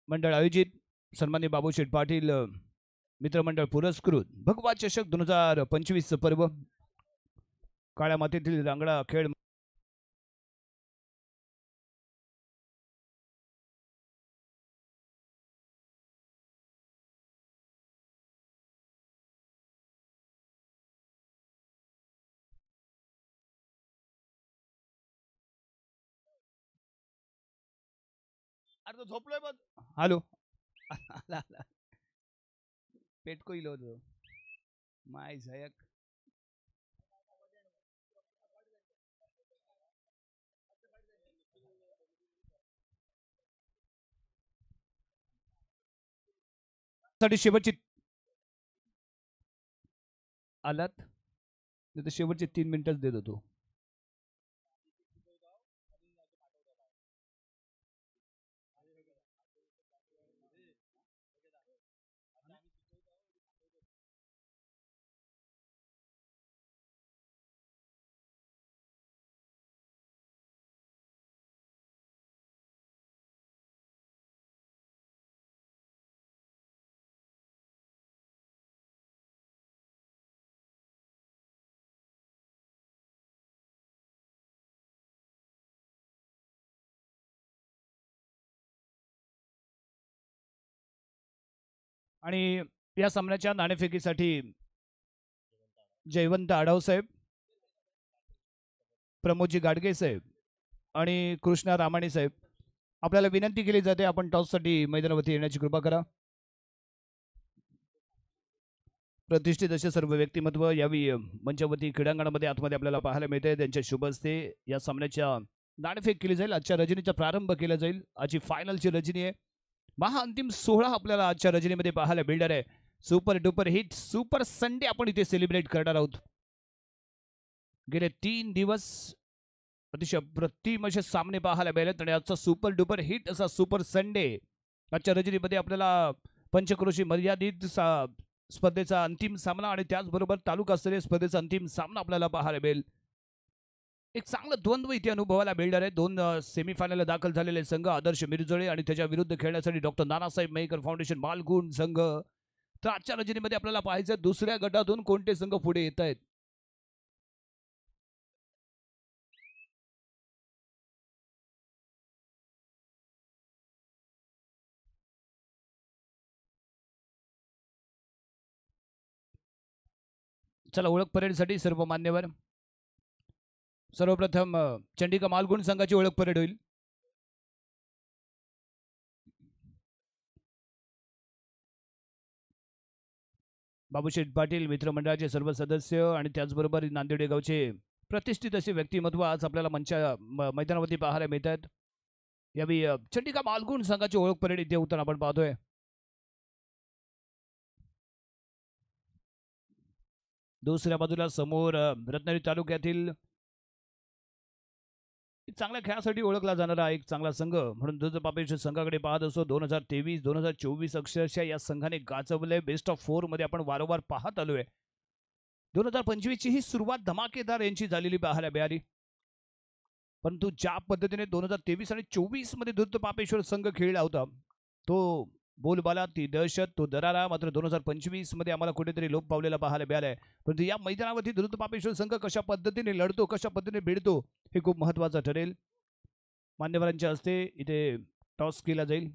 मंडळ आयोजित सन्माननीय बाबूशेठ पाटील मित्रमंडळ पुरस्कृत भगवा चषक 2025 पर्व काळ्या मातीतील रांगडा खेळ अरे तो झोपलोय बघ. हॅलो. पेटको इलो होतो माय झयक. साठी शेवटची आलात नाही तर शेवटचे 3 मिनिटच देत होतो. आणि या सामन्याच्या नाणेफेकीसाठी जयवंत आढाव साहेब, प्रमोदजी गाडगे साहेब आणि कृष्णा रामाणी साहेब आपल्याला विनंती केली जाते आपण टॉससाठी मैदानावरती येण्याची कृपा करा. प्रतिष्ठित असे सर्व व्यक्तिमत्व यावेळी मंचवती क्रीडांगणामध्ये आतमध्ये आपल्याला पाहायला मिळते. त्यांच्या शुभ हस्ते या सामन्याच्या नाणेफेक केली जाईल. आजच्या रजनीचा प्रारंभ केला जाईल. आजची फायनलची रजनी आहे. महाअंतिम सोहळा आपल्याला आजच्या रजनीमध्ये पाहायला मिळणार आहे. Super duper hit super Sunday आपण इथे सेलिब्रेट करणार आहोत. गेले 3 दिवस अतिशय अप्रतिम असे सामने पाहायला मिळालेत आणि आजचा सुपर डुपर हिट असा सुपर संडे आजच्या रजनीमध्ये आपल्याला पंचक्रोशी मर्यादित स्पर्धेचा अंतिम सामना आणि त्याचबरोबर तालुकास्तरीय स्पर्धेचा अंतिम सामना आपल्याला पाहायला मिळेल. एक चांगला द्वंद्व इथे अनुभवायला मिळणार आहे. 2 सेमीफायनलला दाखल झालेले संघ आदर्श मिरजोळे आणि त्याच्या विरुद्ध खेळण्यासाठी डॉक्टर नानासाहेब मेहकर फाउंडेशन मालगुण संघ. तर आजच्या रजनीमध्ये आपल्याला पाहायचं दुसऱ्या गटातून कोणते संघ पुढे येत आहेत. चला ओळख परेडसाठी सर्व मान्यवर. सर्वप्रथम चंडिका मालगुण संघाची ओळख परेड होईल. बाबूशेठ पाटील मित्रमंडळाचे सर्व सदस्य आणि त्याचबरोबर नांदेड गावचे प्रतिष्ठित असे व्यक्तिमत्व आज आपल्याला मैदानावरती पाहायला मिळत आहेत. यावेळी चंडिका मालगुण संघाची ओळख परेड इथे होताना आपण पाहतोय. दुसऱ्या बाजूला समोर रत्नागिरी तालुक्यातील चांगल्या खेळासाठी ओळखला जाणारा एक चांगला संघ म्हणून दुध पापेश्वर संघाकडे पाहत असतो. 2023 2024 अक्षरशः या संघाने गाजवलंय. बेस्ट ऑफ 4 मध्ये आपण वारंवार पाहत आलोय. 2025 ची ही सुरुवात धमाकेदार यांची झालेली पाहायला मिळाली. परंतु ज्या पद्धतीने 2023 आणि 24 मध्ये दुध पापेश्वर संघ खेळला होता तो बोलबाला ती दहशत तो दरारा मात्र 2025 मध्ये आम्हाला कुठेतरी लोप पावलेला पाहायला मिळालाय. परंतु या मैदानावरती दुध पापेश्वर संघ कशा पद्धतीने लढतो कशा पद्धतीने भिडतो हे खूप महत्वाचं ठरेल. मान्यवरांच्या हस्ते इथे टॉस केला जाईल.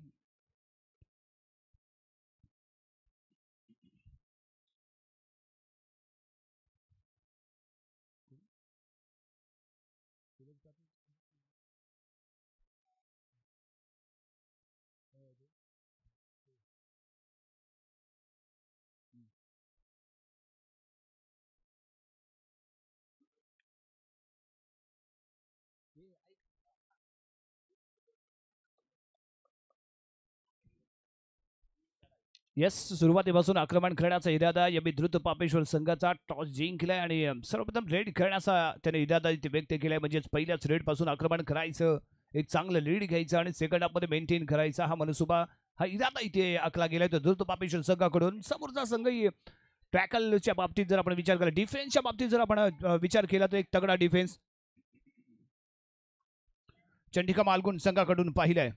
येस सुरुवातीपासून आक्रमण करण्याचा इरादा या द्रुत पापेश्वर संघाचा टॉस जिंकलाय आणि सर्वप्रथम रेड खेळण्याचा त्याने इरादा इथे व्यक्त केलाय. म्हणजेच पहिल्याच रेड पासून आक्रमण करायचं एक चांगलं लीड घ्यायचं आणि सेकंड हाफ मध्ये मेंटेन करायचा हा मनसुबा हा इरादा इथे आखला गेलाय. तर द्रुत पापेश्वर संघाकडून समोरचा संघही टॅकलच्या बाबतीत जर आपण विचार केला डिफेन्सच्या बाबतीत जर आपण विचार केला तर एक तगडा डिफेन्स चंडिका मालगुण संघाकडून पाहिलाय.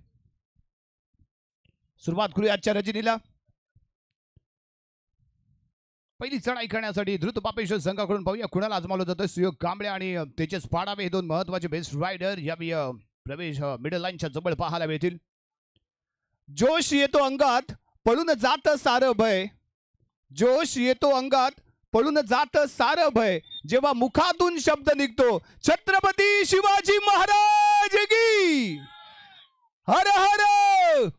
सुरुवात करूया आजच्या रजनीला. पहिली चढाई करण्यासाठी द्रुत पापेश्वर संघाकडून पाहूया कुणाला आजमावलं जातं. सुयोग कांबळे आणि तेजस पाडावे हे दोन महत्वाचे बेस्ट रायडर यावेळी प्रवेश मिडल लाईनच्या जवळ पाहायला मिळतील. जोश येतो अंगात पळून जात सारं भय, जोश येतो अंगात पळून जात सारं भय, जेव्हा मुखातून शब्द निघतो छत्रपती शिवाजी महाराज की हर हर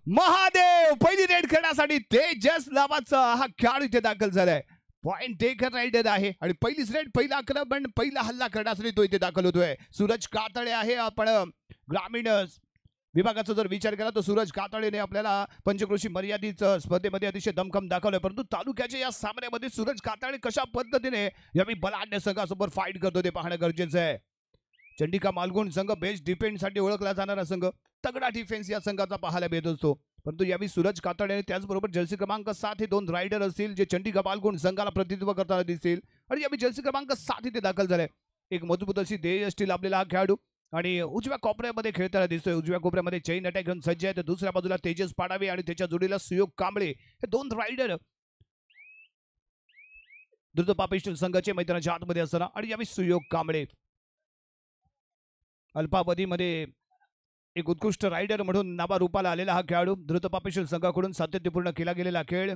महादेव. पहिली रेड करण्यासाठी तेजस नावाचा हा खेळाडू इथे दाखल झालाय. पॉइंट टेकर रायडर आहे आणि पहिलीच रेड, पहिला आक्रमण, पहिला हल्ला करण्यासाठी तो इथे दाखल होतोय. सूरज कातळे आहे. आपण ग्रामीण विभागाचा जर विचार केला तर सूरज कातळेने आपल्याला पंचक्रोशी मर्यादित स्पर्धेमध्ये अतिशय दमखम दाखवलंय. परंतु तालुक्याच्या या सामन्यामध्ये सूरज कातळे कशा पद्धतीने यावेळी बलाढ्य संघासोबत फाईट करतो ते पाहणं गरजेचं आहे. चंडिका मालगुण संघ बेस्ट डिफेन्ससाठी ओळखला जाणारा संघ, तगडा डिफेन्स या संघाचा पाहायला मिळत असतो. परंतु यावेळी सूरज कातळे आणि त्याचबरोबर जर्सी क्रमांक 7 हे दोन रायडर असतील जे चंडिका मालगुण संघाला प्रतिनिधित्व करताना दिसतील. आणि यावेळी जर्सी क्रमांक 7 इथे दाखल झाले. एक मजबूत अशी ध्येय असतील आपल्याला हा खेळाडू आणि उजव्या कोपऱ्यामध्ये खेळताना दिसतोय. उजव्या कोपऱ्यामध्ये चैन अटॅक घेऊन सज्ज आहे. तर दुसऱ्या बाजूला तेजस पाडावे आणि त्याच्या जोडीला सुयोग कांबळे हे दोन रायडर द्रुत पापेश्वर संघाचे मैदानाच्या आतमध्ये असताना. आणि यावेळी सुयोग कांबळे अल्पावधीमध्ये एक उत्कृष्ट रायडर म्हणून नावारूपाला आलेला हा खेळाडू द्रुत पापेश्वर संघाकडून सातत्यपूर्ण केला गेलेला खेळ.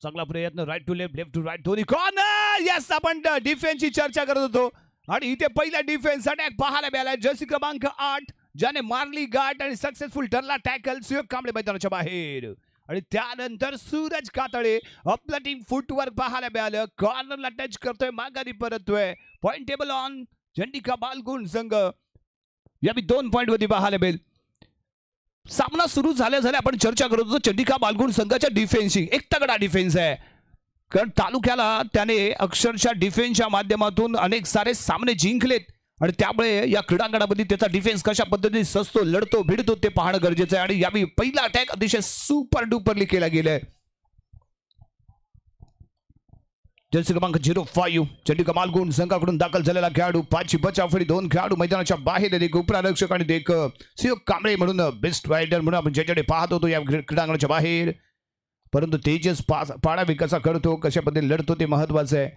चांगला प्रयत्न, right to left, left to right, दोन्ही कॉर्नर. यस, आपण डिफेन्सची चर्चा करत होतो आणि इथे पहिला डिफेन्स अटॅक पाहायला मिळाला. जर्सी क्रमांक 8 ज्याने मारली गाठ आणि सक्सेसफुल ठरला टॅकल. सुयोग कांबळे मैदानाच्या बाहेर आणि त्यानंतर सूरज कातळे आपला टीम फुटवर्क पाहायला मिळालं. कॉर्नरला टच करतोय, माघारी परततोय. पॉइंट टेबल ऑन चंडिका बालगुण संघ यावेळी 2 पॉइंट वरती पाहायला मिळेल. सामना सुरू झाल्या आपण चर्चा करत होतो चंडिका बालगुण संघाच्या डिफेन्सची. एक तगडा डिफेन्स आहे कारण तालुक्याला त्याने अक्षरशः डिफेन्सच्या माध्यमातून अनेक सारे सामने जिंकलेत आणि त्यामुळे या क्रीडांगणामध्ये त्याचा डिफेन्स कशा पद्धतीने सजतो, लढतो, भिडतो ते पाहणं गरजेचं आहे. आणि यावेळी पहिला अटॅक अतिशय सुपर डुपरली केला गेलाय. जर्सी क्रमांक 05 चंडिका मालगुण संघाकडून दाखल झालेला खेळाडू. 5 बचावफळी 2 खेळाडू मैदानाच्या बाहेर, एक उपरारक्षक आणि एक सुयोग कांबळे म्हणून बेस्ट रायडर म्हणून आपण ज्याच्याकडे पाहत होतो या क्रीडांगणाच्या बाहेर. परंतु तेजस पाडावे कसा करतो, कशा पद्धतीने लढतो ते महत्वाचं आहे.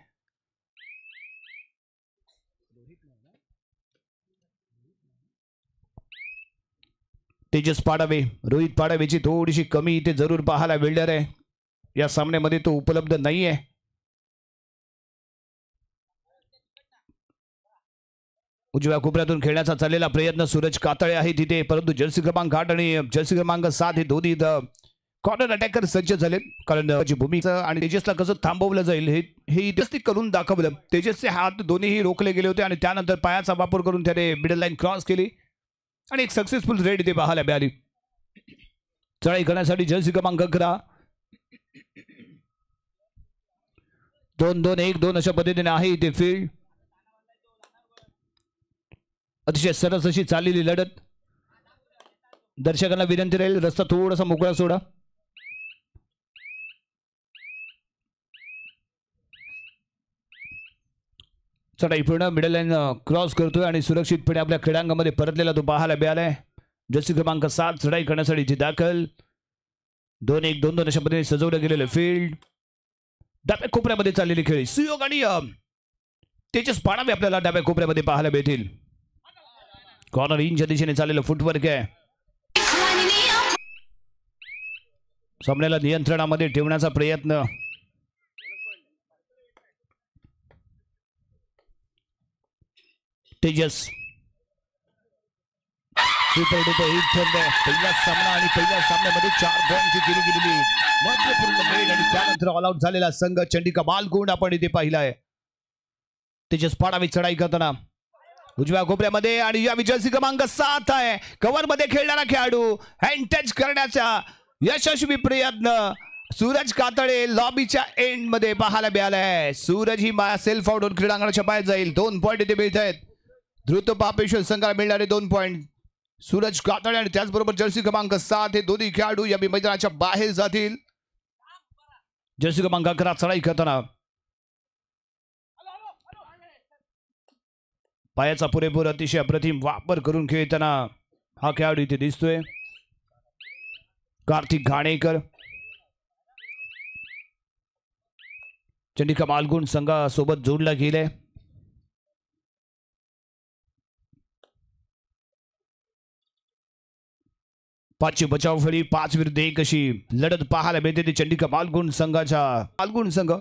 तेजस पाडावे, रोहित पाडावेची थोडीशी कमी इथे जरूर पाहायला मिळणार आहे. या सामन्यामध्ये तो उपलब्ध नाही आहे. उजव्या कोपऱ्यातून खेळण्याचा चाललेला प्रयत्न सूरज कातळे आहे तिथे, परंतु जर्सी क्रमांक 8 आणि जर्सी क्रमांक 7 हे दोन्ही कॉर्नर अटॅकर सज्ज झाले. कारण भूमिका आणि तेजसला कसं थांबवलं जाईल हे इथे करून दाखवलं. तेजसचे हात दोन्हीही रोखले गेले होते आणि त्यानंतर पायाचा वापर करून त्याने मिडल लाईन क्रॉस केली आणि एक सक्सेसफुल रेड इथे पाहायला मिळाली. चढाई करण्यासाठी जर्सी क्रमांक 11 2-2-1-2 अशा पद्धतीने आहे इथे फील्ड. अतिशय सरस अशी चाललेली लढत. दर्शकांना विनंती राहील रस्ता थोडासा मोकळा सोडा. चढाई पूर्ण मिडल लाईन क्रॉस करतोय आणि सुरक्षितपणे आपल्या क्रीडांगणामध्ये परतलेला तो पाहायला मिळालाय. जर्सी क्रमांक 7 चढाई करण्यासाठी इथे दाखल. 2-1-2-2 अशा पद्धतीने सजवलं गेलेलं फील्ड. डाव्या कोपऱ्यामध्ये चाललेली खेळी सुयोग आणि तेजस पाडावे आपल्याला डाव्या कोपऱ्यामध्ये पाहायला मिळतील. कॉर्नर इनच्या दिशेने चाललेलं फुटवर्क आहे. सामन्याला नियंत्रणामध्ये ठेवण्याचा प्रयत्न. तेजस सुपर डुपर हिट ठरलाय. पहिला सामना आणि पहिल्या सामन्यामध्ये 4 पॉइंटची केली गेलेली महत्वपूर्ण रेड आणि त्यानंतर ऑल आउट झालेला संघ चंडिका बालगुण आपण इथे पाहिलाय. तेजस पाडावे चढाई करताना उजव्या कोपऱ्यामध्ये आणि या जर्सी क्रमांक 7 आहे कव्हर मध्ये खेळणारा खेळाडू. हँड टच करण्याचा यशस्वी प्रयत्न सूरज कातळे लॉबीच्या एंड मध्ये पाहायला मिळालाय. सूरज ही सेल्फ आउट होऊन क्रीडांगणाच्या बाहेर जाईल. 2 पॉइंट इथे मिळत आहेत. द्रुत पापेश्वर संघाला मिळणारे 2 पॉइंट. सूरज कातळे आणि त्याचबरोबर जर्सी क्रमांक 7 हे दोन्ही खेळाडू या मैदानाच्या बाहेर जातील. जर्सी क्रमांक 11 चढाई करताना पायाचा पुरेपूर अतिशय अप्रतिम वापर करून खेळताना हा खेळाडू इथे दिसतोय. कार्तिक घाणेकर चंडिका मालगुण संघासोबत जोडला गेलाय. पाचवी बचाव फळी 5 विरुद्ध 1 अशी लढत पाहायला मिळते ती चंडिका मालगुण संघाच्या. मालगुण संघ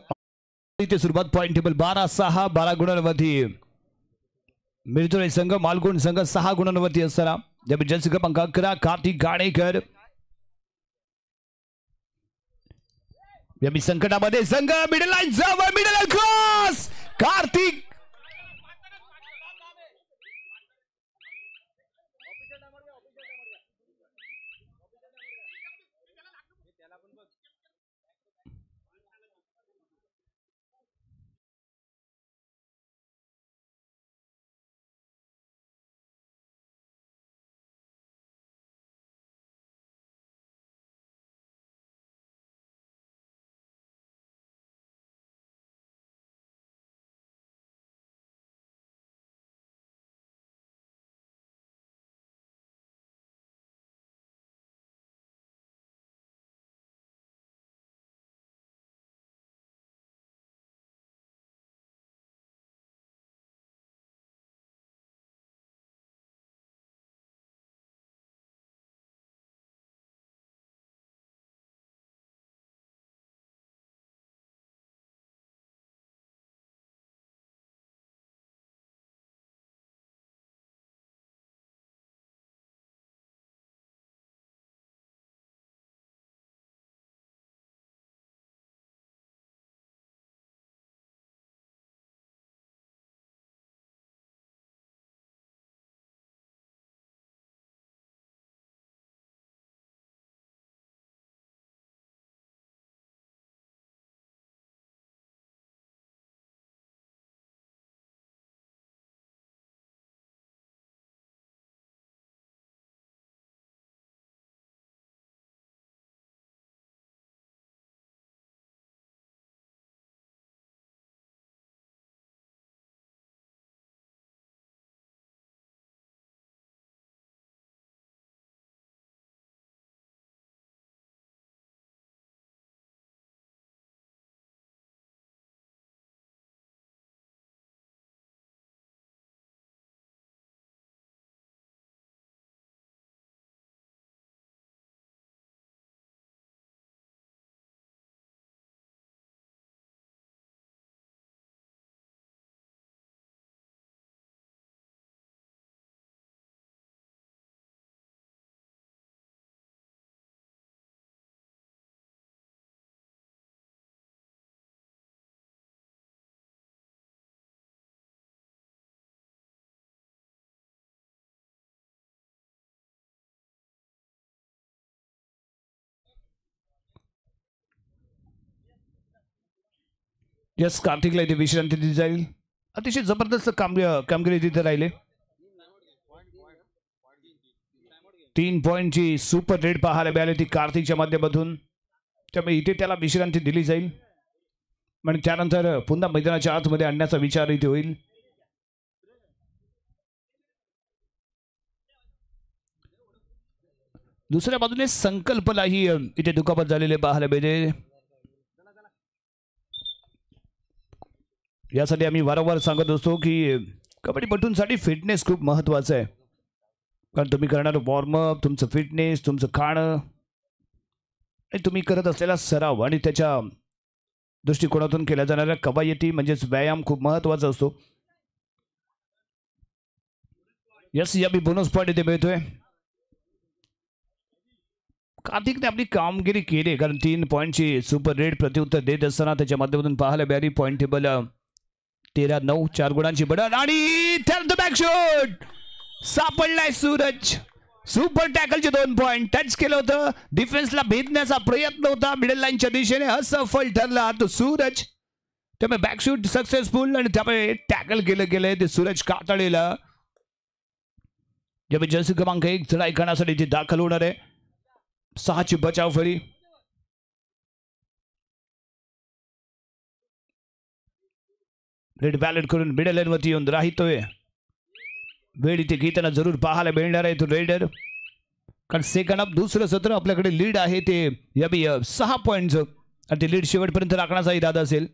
इथे सुरुवात पॉईंट टेबल 12-6 12 गुणांवरती मिळतोय संघ. मालगुण संघ 6 गुणांवरती असताना जर्सी क्रमांक 11 कार्तिक घाणेकर संकटामध्ये संघ. मिडल लाईन जवळ middle line cross Kartik yes कार्तिकला इथे विश्रांती दिली जाईल. अतिशय जबरदस्त कामगिरी तिथे राहिले. 3 पॉईंटची सुपर रेड पाहायला मिळाली ती कार्तिकच्या माध्यमातून. त्यामुळे इथे त्याला विश्रांती दिली जाईल आणि त्यानंतर पुन्हा मैदानाच्या आतमध्ये आणण्याचा विचार इथे होईल. दुसऱ्या बाजूने संकल्पलाही इथे दुखापत झालेले पाहायला मिळते. यासाठी आम्ही वारंवार सांगत असतो की कबड्डीपटूंसाठी फिटनेस खूप महत्त्वाचं आहे. कारण तुम्ही करणारं वॉर्मअप, तुमचं फिटनेस, तुमचं खाणं आणि तुम्ही करत असलेला सराव आणि त्याच्या दृष्टिकोनातून केल्या जाणाऱ्या कवायती म्हणजेच व्यायाम खूप महत्त्वाचा असतो. यस या मी बोनस पॉईंट इथे मिळतोय. कार्तिकने आपली कामगिरी केली कारण 3 पॉईंटची सुपर रेड प्रत्युत्तर देत असताना त्याच्या माध्यमातून पाहायला मिळाली पॉईंट टेबल 13-9 4 गुणांची बढत आणि त्यानंतर बॅक शॉट सापडलाय सूरज. सुपर टॅकलचे 2 पॉईंट टच केलं होतं. डिफेन्सला भेदण्याचा प्रयत्न होता मिडल लाईनच्या दिशेने, असफल ठरला तो सूरज. त्यामुळे बॅकशूट सक्सेसफुल आणि त्यामुळे टॅकल केलं गेलंय ते सूरज कातळेला. ज्यामुळे जर्सी क्रमांक 1 चढाई करण्यासाठी ते दाखल होणार आहे. 6ची बचाव फळी. रेड वॅलेट करून मिडल लाईन वरती येऊन राहितोय. वेळ इथे घेताना जरूर पाहायला मिळणार आहे तो रायडर, कारण सेकंड हाफ दुसरं सत्र आपल्याकडे लीड आहे ते यावी 6 पॉईंट्स आणि ते लीड शेवटपर्यंत राखण्याचा इरादा असेल.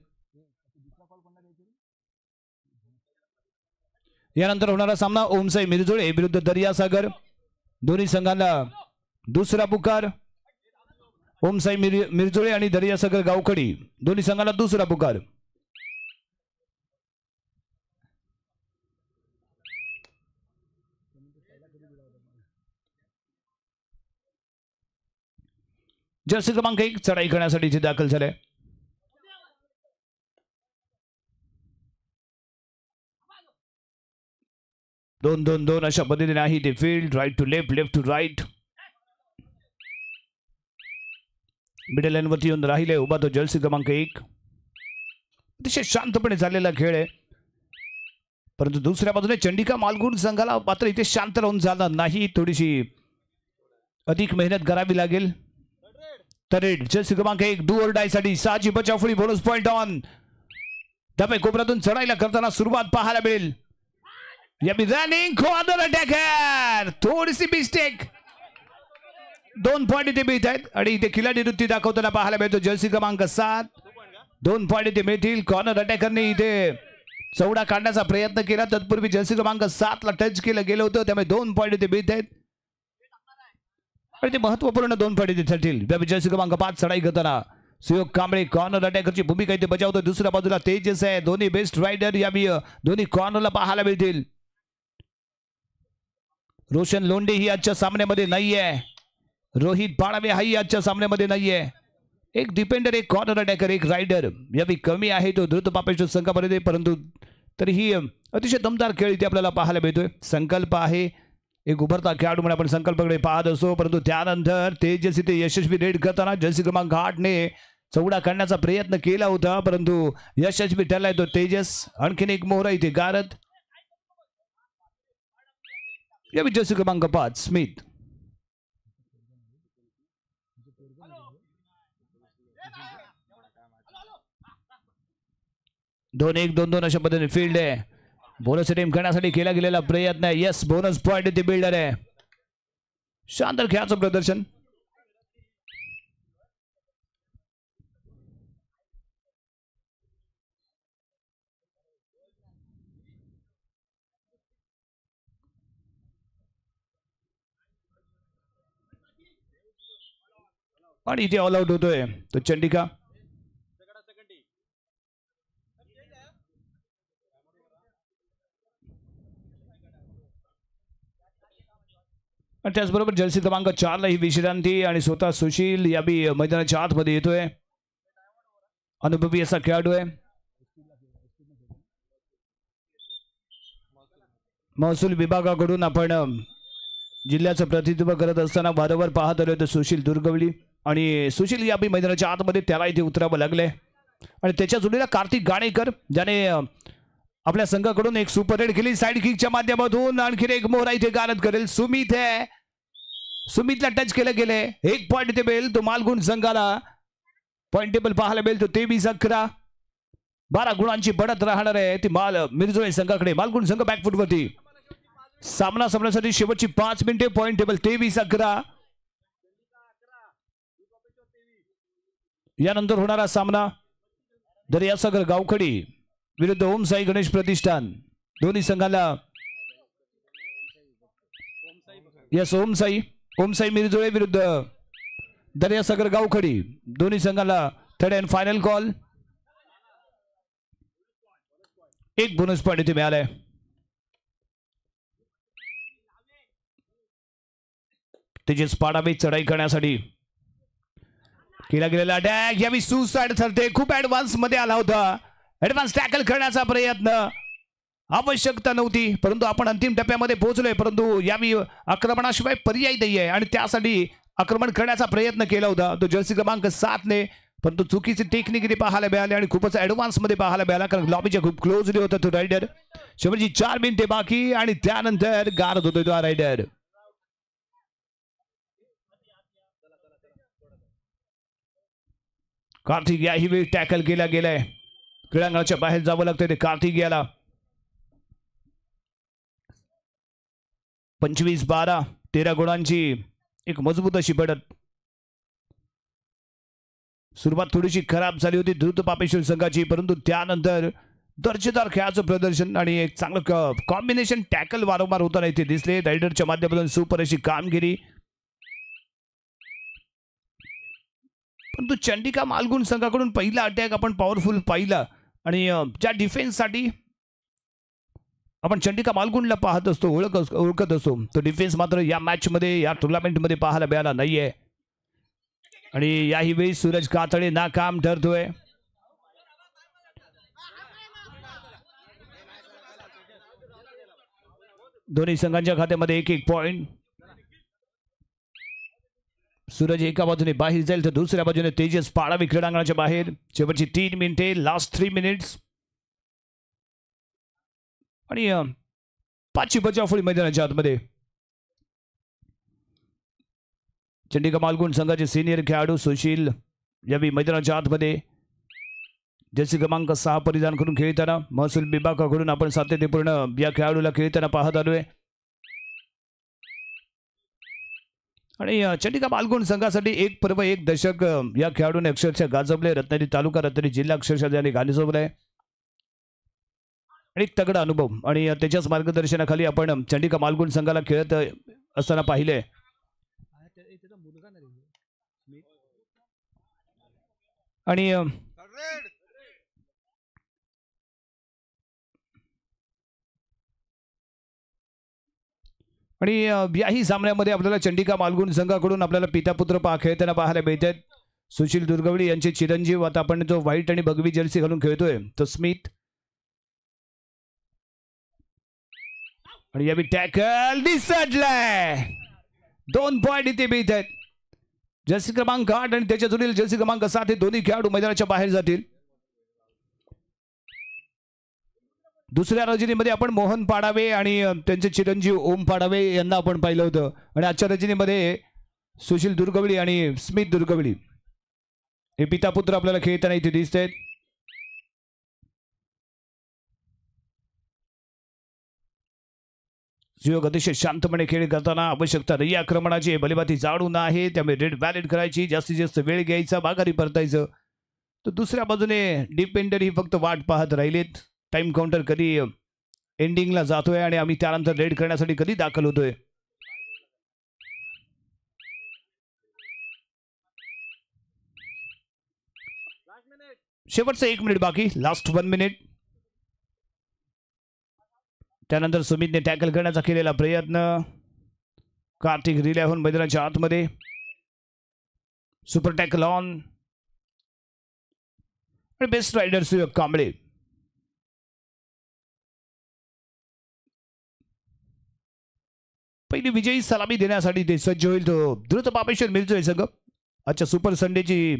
यानंतर होणारा सामना ओमसाई मिरजोळे विरुद्ध दर्यासागर. दोन्ही संघांना दुसरा पुकार. ओमसाई मिरजोळे आणि दर्यासागर गावखडी दोन्ही संघांना दुसरा पुकार. जर्सी क्रमांक 1 चढाई करण्यासाठी इथे दाखल झाले. दोन दोन दोन अशा पद्धतीने आहे ते field. Right to left, left to right. Middle line वरती येऊन राहिले उभा तो जर्सी क्रमांक 1. अतिशय शांतपणे चाललेला खेळ आहे, परंतु दुसऱ्या बाजूने चंडिका मालगुण संघाला मात्र इथे शांत राहून चालणार नाही. थोडीशी अधिक मेहनत करावी लागेल. तरेड जर्सी क्रमांक 1 डू ऑर डाय साठी साजी बचावफळी बोनस पॉइंट ऑन. त्यामुळे कोपऱ्यातून चढायला करताना सुरुवात पाहायला मिळेल. रनिंग कॉर्नर अटॅकर, थोडीशी मिस्टेक. 2 पॉइंट इथे मिळत आहेत आणि इथे खिलाडी वृत्ती दाखवताना पाहायला मिळतो जर्सी क्रमांक 7. 2 पॉइंट इथे मिळतील. कॉर्नर अटॅकरने इथे चौडा काढण्याचा प्रयत्न केला, तत्पूर्वी जर्सी क्रमांक 7 ला टच केलं गेलं होतं, त्यामुळे 2 पॉइंट इथे मिळत आहेत आणि ते महत्वपूर्ण 2 पॉइंट इथे ठरतील. जर्सी क्रमांक 5 चढाई करताना सुयोग कांबळे कॉर्नर अटॅकरची भूमिका इथे बजावतो. दुसऱ्या बाजूला तेजस आहे. दोन्ही बेस्ट रायडर यावी दोन्ही कॉर्नरला पाहायला मिळतील. रोशन लोंढे ही आजच्या सामन्यामध्ये नाहीये. रोहित पाळावे हाही आजच्या सामन्यामध्ये नाहीये. एक डिपेंडर, एक कॉर्नर अटॅकर, एक रायडर यावी कमी आहे तो द्रुत पापेश्वर संघामध्ये, परंतु तरीही अतिशय दमदार खेळ इथे आपल्याला पाहायला मिळतोय. संकल्प आहे एक उभरता खेळाडू म्हणून आपण संकल्पाकडे पाहत असतो, परंतु त्यानंतर तेजस इथे यशस्वी रेड करताना जर्सी क्रमांक 8 ने चौडा काढण्याचा प्रयत्न केला होता, परंतु यशस्वी ठरलाय तो तेजस. आणखीन एक मोहरा इथे गारद यावी जर्सी क्रमांक 5 स्मिथ. दोन एक दोन दोन अशा पद्धतीने फील्ड आहे. बोनस टीम करण्यासाठी केला गेलेला प्रयत्न आहे. यस, बोनस पॉइंट इथे बिल्डर आहे. शानदार खेळाचं प्रदर्शन. आणि इथे ऑल आउट होतोय तो चंडिका. आणि त्याचबरोबर जर्सी क्रमांक 4 ला ही विश्रांती आणि स्वतः सुशील याबी मैदानाच्या आतमध्ये येतोय. अनुभवी असा खेळाडू आहे. महसूल विभागाकडून आपण जिल्ह्याचं प्रतिनिधित्व करत असताना वारंवार पाहत आलो तर सुशील दुर्गवली, आणि सुशील याबी मैदानाच्या आतमध्ये त्याला इथे उतरावं लागलंय. आणि त्याच्या जोडीला कार्तिक गाणेकर ज्याने आपल्या संघाकडून एक सुपर रेड केली साइड किकच्या माध्यमातून. आणखी एक मोहरा इथे गारद करेल. सुमित आहे. सुमितला टच केलं गेले. 1 पॉइंट इथे मिळेल तो मालगुण संघाला. पॉइंट टेबल पाहायला मिळेल तो 23-11. 12 गुणांची बढत राहणार आहे ती मिरजोळे संघाकडे. मालगुण संघ बॅकफुट वरती. सामना संपण्यासाठी शेवटची 5 मिनिटे. Point table 23-11. यानंतर होणारा सामना दर्यासागर गावखडी विरुद्ध ओमसाई गणेश प्रतिष्ठान. दोन्ही संघाला यस ओमसाई मिरजोळे विरुद्ध दर्यासागर गावखडी. दोन्ही संघाला third and final call. 1 bonus point इथे मिळालाय. तेजस पाडावे चढाई करण्यासाठी केला गेलेला अटॅक यावी सुसाइड ठरते. खूप ऍडव्हान्स मध्ये आला होता. ऍडव्हान्स टॅकल करण्याचा प्रयत्न, आवश्यकता नव्हती, परंतु आपण अंतिम टप्प्यामध्ये पोहोचलोय. परंतु यावी आक्रमणाशिवाय पर्याय नाही आहे आणि त्यासाठी आक्रमण करण्याचा प्रयत्न केला होता तो जर्सी क्रमांक 7 ने, परंतु चुकीची टेक्निक पाहायला मिळाली आणि खूपच ऍडव्हान्स मध्ये पाहायला मिळाला, कारण लॉबीच्या खूप क्लोजली होता तो रायडर. शेवटची 4 मिनिटे बाकी आणि त्यानंतर गारद होतोय तो रायडर. कार्तिक याही वेळी टॅकल केला गेलाय. क्रीडांगणाच्या बाहेर जावं लागतंय ते कार्तिक याला. 25-12 13 गुणांची एक मजबूत अशी बढत. सुरुवात थोडीशी खराब झाली होती द्रुत पापेश्वर संघाची, परंतु त्यानंतर दर्जेदार खेळाचं प्रदर्शन आणि एक चांगलं कॉम्बिनेशन टॅकल वारंवार होताना इथे दिसले. रायडरच्या माध्यमातून सुपर अशी कामगिरी. परंतु चंडिका मालगुण संघाकडून पहिला अटॅक आपण पॉवरफुल पाहिला आणि ज्या डिफेन्ससाठी आपण चंडिका मालगुणला पाहत असतो, ओळखत असतो, तो डिफेन्स मात्र या मॅचमध्ये या टुर्नामेंटमध्ये पाहायला मिळाला नाहीये. आणि याही वेळी सूरज कातळे नाकाम ठरतोय. दोन्ही संघांच्या खात्यामध्ये 1-1 पॉइंट. सूरज एका बाजूने बाहेर जाईल तर दुसऱ्या बाजूने तेजस पाडावी क्रीडांगणाच्या बाहेर. शेवटची 3 मिनिटे, लास्ट 3 मिनिट्स. आणि 5ची बचावफळी मैदानाच्या आतमध्ये. चंडिका मालगुण संघाचे सिनियर खेळाडू सुशील यावेळी मैदानाच्या आतमध्ये जर्सी क्रमांक 6 परिधान करून खेळताना महसूल विभागाकडून आपण सातत्यपूर्ण या खेळाडूला खेळताना पाहत आलोय. आणि चंडिका मालगुण संघासाठी एक पर्व एक दशक या खेळाडूने अक्षरशः गाजवले. रत्नागिरी तालुका, रत्नागिरी जिल्हा अक्षरशः ज्याने गाजवलाय. आणि तगडा अनुभव आणि त्याच्याच मार्गदर्शनाखाली आपण चंडिका मालगुण संघाला खेळत असताना पाहिले. आणि याही सामन्यामध्ये आपल्याला चंडिका मालगुण संघाकडून आपल्याला पिता पुत्र खेळताना पाहायला मिळतात. सुशील दुर्गवडी यांचे चिरंजीव, आता आपण जो व्हाईट आणि भगवी जर्सी घालून खेळतोय तो स्मिथ. आणि यावेळी टॅकल दिसटलाय. 2 पॉइंट इथे मिळतात. जर्सी क्रमांक 8 आणि त्याच्या जोडील जर्सी क्रमांक 7 हे दोन्ही खेळाडू मैदानाच्या बाहेर जातील. दुसऱ्या रजनीमध्ये आपण मोहन पाडावे आणि त्यांचे चिरंजीव ओम पाडावे यांना आपण पाहिलं होतं. आणि आजच्या रजनीमध्ये सुशील दुर्गवडी आणि स्मिथ दुर्गवडी हे पिता पुत्र आपल्याला खेळताना इथे दिसत आहेत. सुयोग अतिशय शांतपणे खेळ करताना आवश्यकता नाही आक्रमणाची, बलीबाती जाडू आहे, त्यामुळे रेड व्हॅलिड करायची, जास्तीत जास्त वेळ घ्यायचा, माघारी परतायचं. तर दुसऱ्या बाजूने डिपेंडर ही फक्त वाट पाहत राहिलेत. टाइम काउंटर कधी एंडिंगला जातोय आणि आम्ही त्यानंतर रेड करण्यासाठी कधी दाखल होतोय. शेवटचं 1 मिनिट बाकी, लास्ट 1 मिनिट. त्यानंतर सुमितने टॅकल करण्याचा केलेला प्रयत्न. कार्तिक रिले होऊन मैदानाच्या आतमध्ये. Super tackle on. आणि बेस्ट रायडर सुयोग कांबळे. पहिली विजयी सलामी देण्यासाठी ते सज्ज होईल तो द्रुत पापेश्वर मिळतोय संघ. आजच्या सुपर संडेची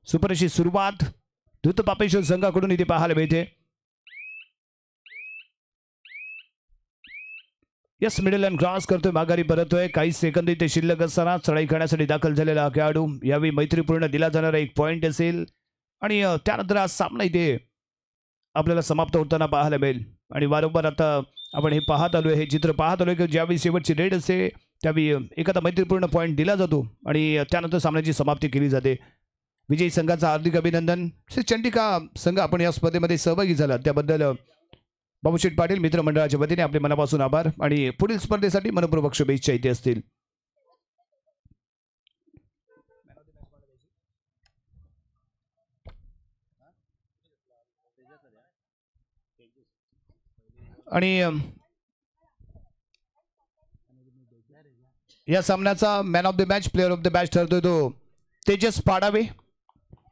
सुपर अशी सुरुवात द्रुत पापेश्वर संघाकडून इथे पाहायला मिळते. यस, मिडल अँड क्रॉस करतोय, माघारी परतोय. काही सेकंद इथे शिल्लक असताना चढाई करण्यासाठी दाखल झालेला खेळाडू. यावेळी मैत्रीपूर्ण दिला जाणारा 1 पॉइंट असेल आणि त्यानंतर आज सामना इथे आपल्याला समाप्त होताना पाहायला मिळेल. आणि वारंवार आता आपण हे पाहत आलोय, हे चित्र पाहत आलोय की ज्यावेळी शेवटची रेड असते त्यावेळी एखादा मैत्रीपूर्ण पॉईंट दिला जातो आणि त्यानंतर सामन्याची समाप्ती केली जाते. विजयी संघाचा हार्दिक अभिनंदन. श्री चंडिका संघ आपण या स्पर्धेमध्ये सहभागी झाला त्याबद्दल बाबूशेठ पाटील मित्रमंडळाच्या वतीने आपले मनापासून आभार आणि पुढील स्पर्धेसाठी मनपूर्वक शुभेच्छा इथे असतील. आणि या सामन्याचा man of the match, player of the match ठरतोय तो तेजस पाडावे.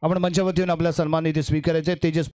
आपण मंचावरती येऊन आपला सन्मान इथे स्वीकारायचा आहे. तेजस